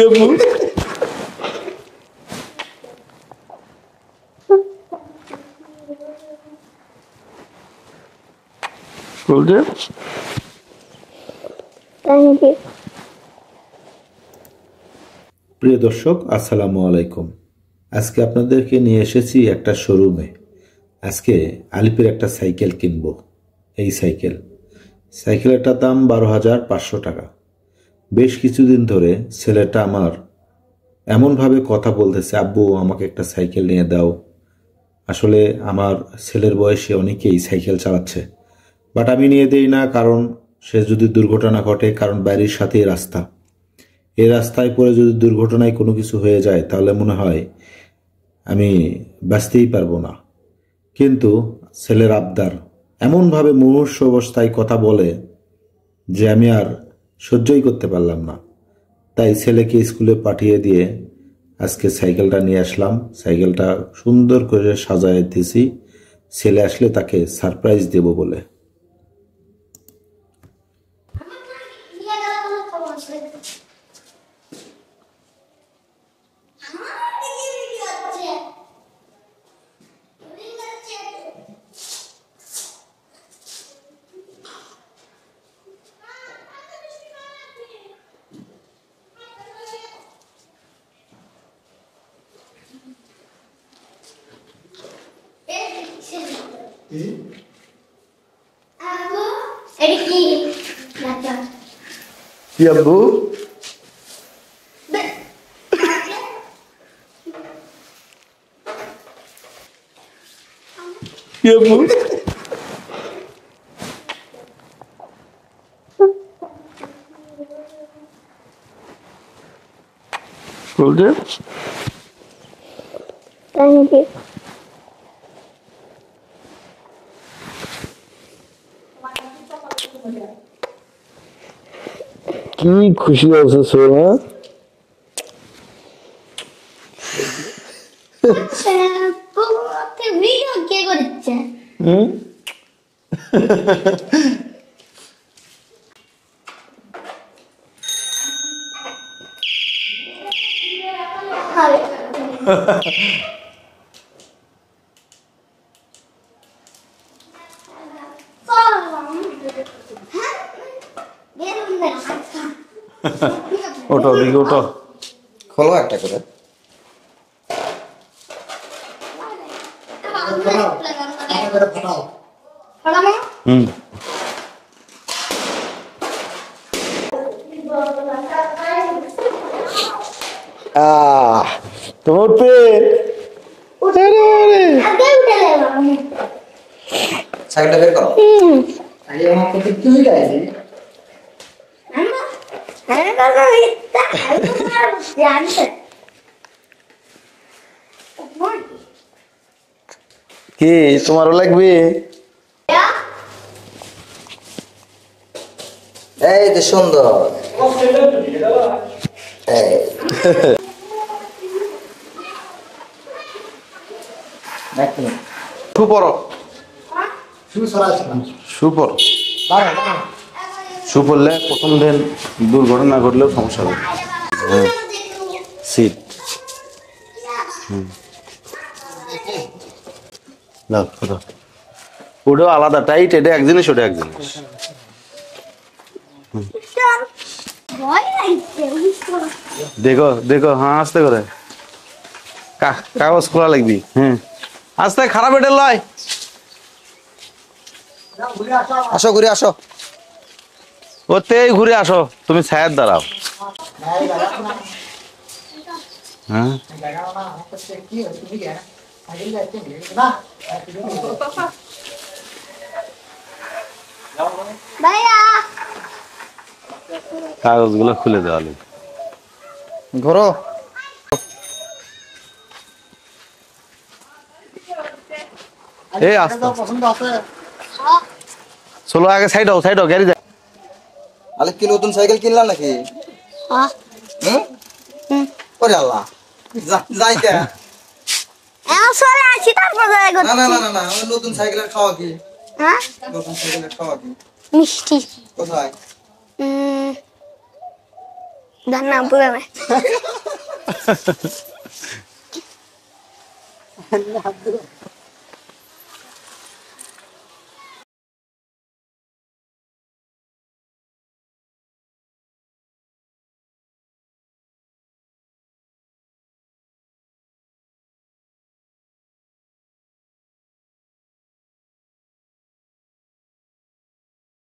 আব্বু বলছে প্রিয় দর্শক, আসসালামু আলাইকুম। আজকে আপনাদেরকে নিয়ে এসেছি একটা শোরুমে। আজকে আলিপের একটা সাইকেল কিনবো। এই সাইকেলটার দাম 12,500 টাকা। বেশ কিছুদিন ধরে ছেলেটা আমার এমনভাবে কথা বলতেছে, আব্বু আমাকে একটা সাইকেল নিয়ে দাও। আসলে আমার ছেলের বয়সে অনেকেই সাইকেল চালাচ্ছে, বাট আমি নিয়ে দেই না, কারণ সে যদি দুর্ঘটনা ঘটে, কারণ বাড়ির সাথেই রাস্তা। এই রাস্তায় পড়ে যদি দুর্ঘটনায় কোনো কিছু হয়ে যায় তাহলে মনে হয় আমি বাঁচতেই পারবো না। কিন্তু ছেলের আবদার এমনভাবে মুমূর্ষু অবস্থায় কথা বলে যে আমি আর সহ্যই করতে পারলাম না। তাই ছেলেকে স্কুলে পাঠিয়ে দিয়ে আজকে সাইকেলটা নিয়ে আসলাম। সাইকেলটা সুন্দর করে সাজায় দিয়েছি, ছেলে আসলে তাকে সারপ্রাইজ দেব বলে। কি আব্বু কি আব্বু বলছে কি খুশি আছে সোনা? ওটো দিকে ওটো খোলো একটা করে। হুম তোমার পেট সাইকেলটা বের করো। কি তোমারও লাগবে? এই যে সুন্দর। এই শু পরো, শু পরো। শু পরলে প্রথম দিন দুর্ঘটনা ঘটলেও সমস্যা হবে। সিট ওটাও আলাদা টাইট, এটা এক জিনিস ওটা এক জিনিস। দেখো দেখো, হ্যাঁ আস্তে করে কাগজ খোলা লাগবি। হ্যাঁ আস্তে, খারাপ এটা লয়। আসো, ঘুরে আসো। ওতেই ঘুরে আসো, তুমি ছায়ার দাঁড়াও। হ্যাঁ কাগজগুলো খুলে দেওয়া লাগবে। ঘোরো। এই আস্তে চলো, আগে সাইড হও, সাইড হও, গাড়ি যায়। আলে কি নতুন সাইকেল কিনলাম নাকি? ওরে আল্লাহ, যাই কে? না না না না না, নতুন সাইকেলের খাওয়া কি? নতুন সাইকেলের খাওয়া কি? মিষ্টি। কোথায়? ধন্না পুরামে